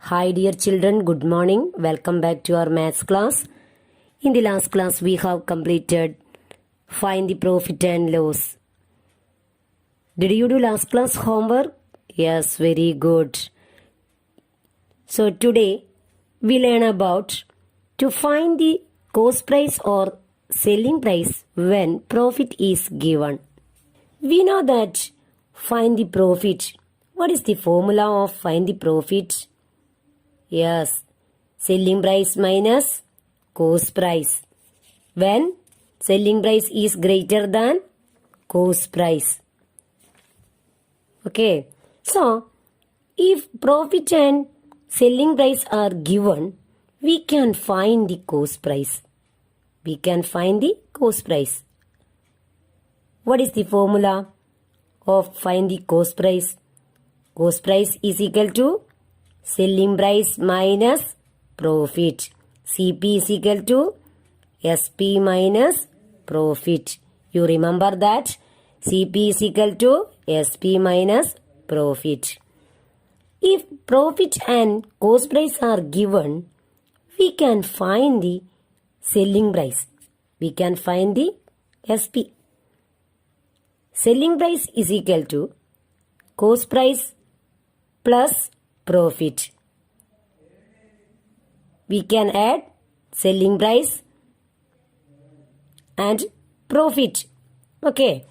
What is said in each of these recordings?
Hi dear children, good morning. Welcome back to our maths class. In the last class we have completed find the profit and loss. Did you do last class homework? Yes, very good. So today we learn about to find the cost price or selling price when profit is given. We know that find the profit. What is the formula of find the profit? Yes, selling price minus cost price. When selling price is greater than cost price. Okay, so if profit and selling price are given, we can find the cost price. We can find the cost price. What is the formula of find the cost price? Cost price is equal to selling price minus profit. CP is equal to SP minus profit. You remember that? CP is equal to SP minus profit. If profit and cost price are given, we can find the selling price. We can find the SP. Selling price is equal to cost price plus profit. We can add selling price and profit. Okay.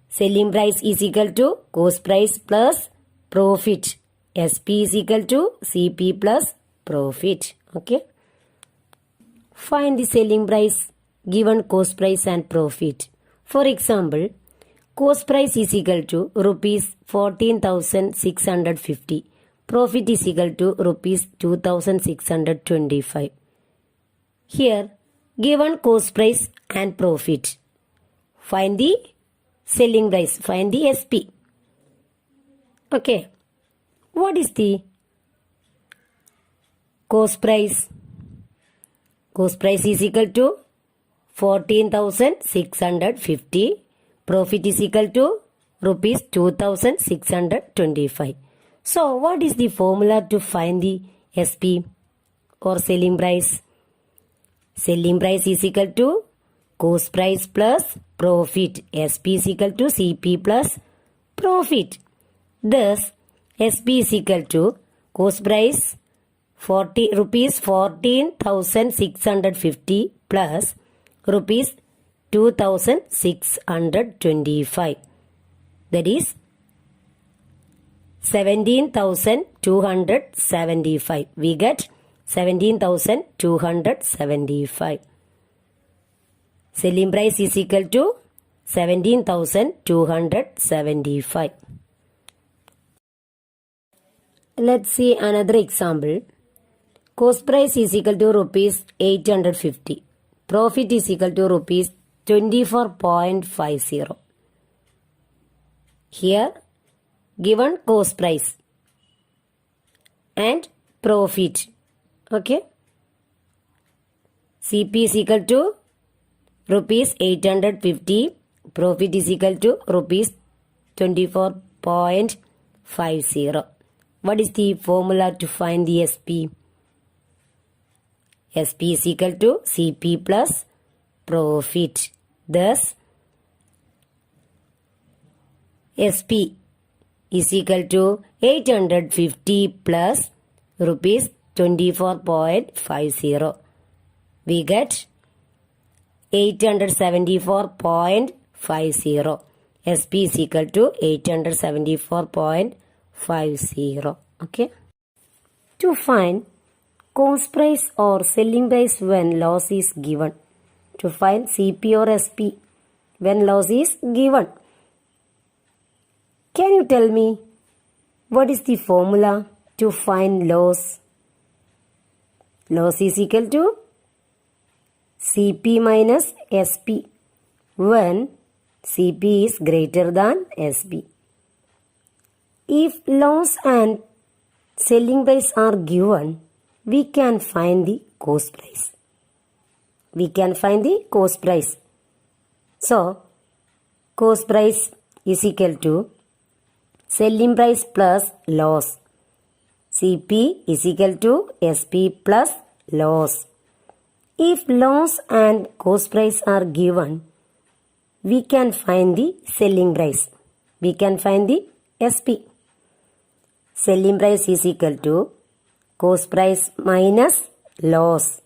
Selling price is equal to cost price plus profit. SP is equal to CP plus profit. Okay. Find the selling price given cost price and profit. For example, cost price is equal to rupees 14,650. Profit is equal to rupees 2,625. Here, given cost price and profit. Find the selling price. Find the SP. Okay. What is the cost price? Cost price is equal to 14,650. Profit is equal to rupees 2,625. So, what is the formula to find the SP or selling price? Selling price is equal to cost price plus profit. SP is equal to CP plus profit. Thus, SP is equal to cost price rupees 14,650 plus rupees 2,625. That is 17,275. We get 17,275. Selling price is equal to 17,275. Let's see another example. Cost price is equal to rupees 850. Profit is equal to rupees 24.50. Here, given cost price and profit. Okay. CP is equal to rupees 850. Profit is equal to rupees 24.50. What is the formula to find the SP? SP is equal to CP plus profit. Thus, SP is equal to 850 plus rupees 24.50. We get 874.50. SP is equal to 874.50. Okay. To find cost price or selling price when loss is given. To find CP or SP when loss is given. Can you tell me what is the formula to find loss? Loss is equal to CP minus SP when CP is greater than SP. If loss and selling price are given, we can find the cost price. We can find the cost price. So, cost price is equal to selling price plus loss. CP is equal to SP plus loss. If loss and cost price are given, we can find the selling price. We can find the SP. Selling price is equal to cost price minus loss.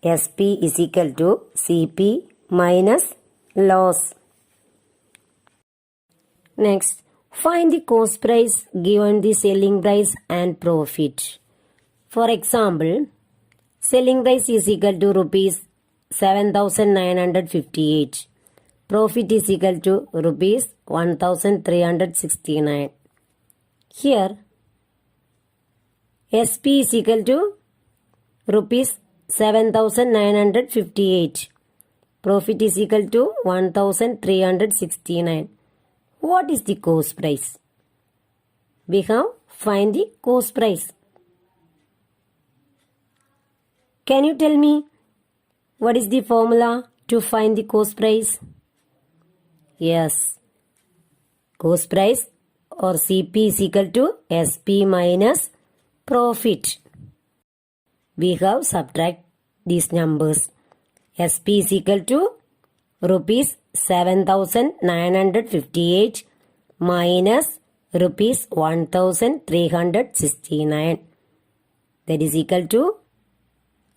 SP is equal to CP minus loss. Next, find the cost price given the selling price and profit. For example, selling price is equal to rupees 7,958. Profit is equal to rupees 1,369. Here, SP is equal to rupees 7,958. Profit is equal to 1,369. What is the cost price? We have find the cost price. Can you tell me what is the formula to find the cost price? Yes. Cost price or CP is equal to SP minus profit. We have subtract these numbers. SP is equal to rupees 7,958 minus rupees 1,369. That is equal to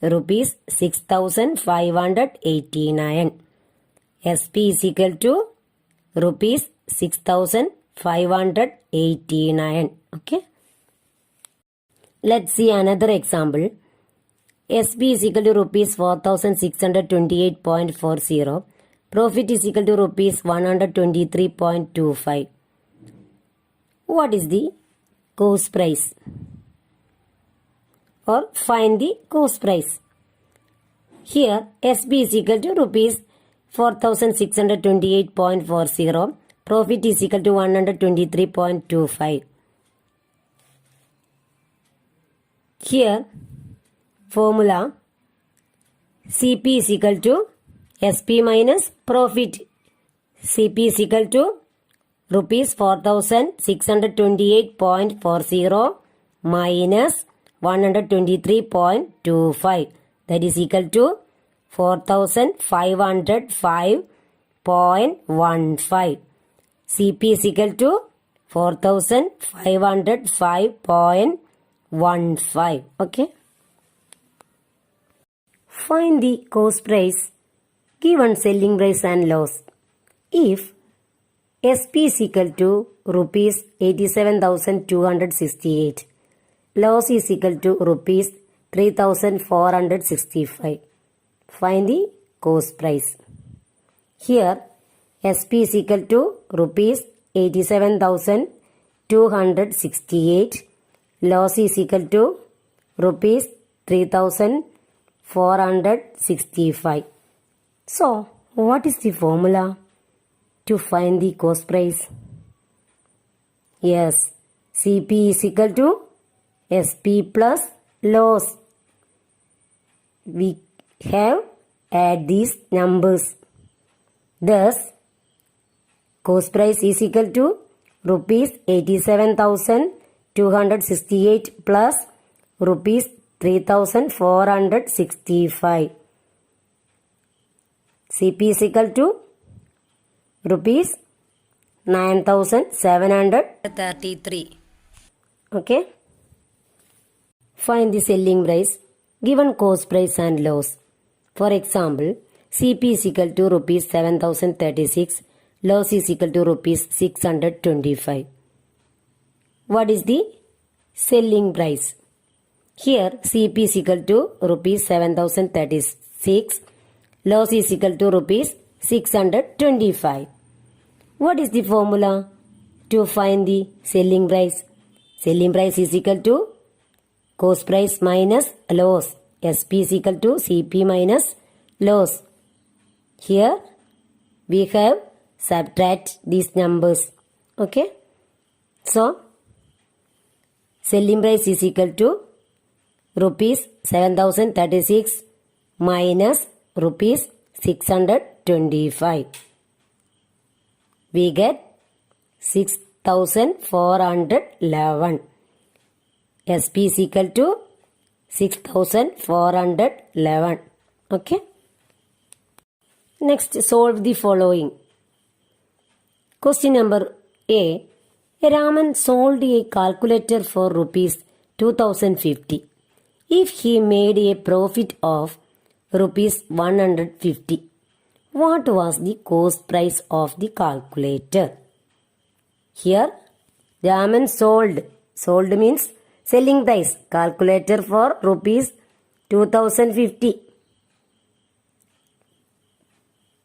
rupees 6,589. SP is equal to rupees 6,589. Okay. Let's see another example. SP is equal to rupees 4,628.40. Profit is equal to rupees 123.25. What is the cost price? Or find the cost price. Here SP is equal to rupees 4,628.40. Profit is equal to 123.25. Here formula CP is equal to SP minus profit. CP is equal to rupees 4,628.40 minus 123.25. That is equal to 4,505.15. CP is equal to 4,505.15. Okay. Find the cost price given selling price and loss. If SP is equal to rupees 87,268, loss is equal to rupees 3,465. Find the cost price. Here SP is equal to rupees 87,268. Loss is equal to rupees 3,465. So, what is the formula to find the cost price? Yes, CP is equal to SP plus loss. We have add these numbers. Thus, cost price is equal to rupees 87,268 plus rupees 3,465. CP is equal to rupees 9,733. Okay. Find the selling price given cost price and loss. For example, CP is equal to rupees 7,036. Loss is equal to rupees 625. What is the selling price? Here CP is equal to rupees 7,036. Loss is equal to rupees 625. What is the formula to find the selling price? Selling price is equal to cost price minus loss. SP is equal to CP minus loss. Here we have subtract these numbers. Okay. So selling price is equal to rupees 7,036 minus rupees 625. We get 6,411. SP is equal to 6411. Okay. Next, solve the following. Question number A. Raman sold a calculator for rupees 2050. If he made a profit of rupees 150, what was the cost price of the calculator? Here, Raman sold. Sold means selling price. Calculator for rupees 2050.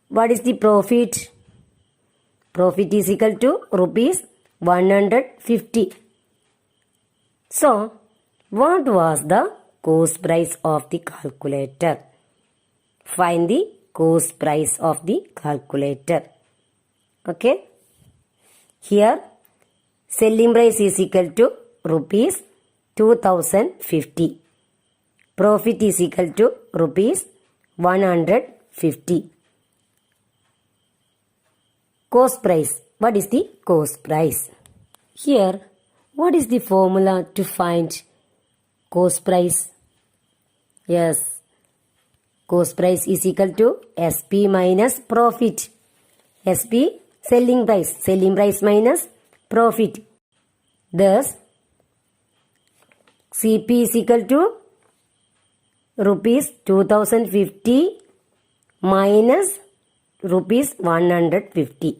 What is the profit? Profit is equal to rupees 150. So, what was the cost price of the calculator? Find the cost price of the calculator. Okay. Here, selling price is equal to rupees 2050. Profit is equal to rupees 150. Cost price. What is the cost price? Here, what is the formula to find cost price? Yes, cost price is equal to SP minus profit. SP, selling price. Selling price minus profit. Thus, CP is equal to rupees 2050 minus rupees 150.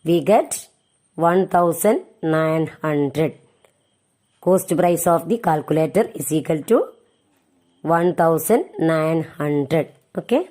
We get 1900. Cost price of the calculator is equal to 1900. Okay.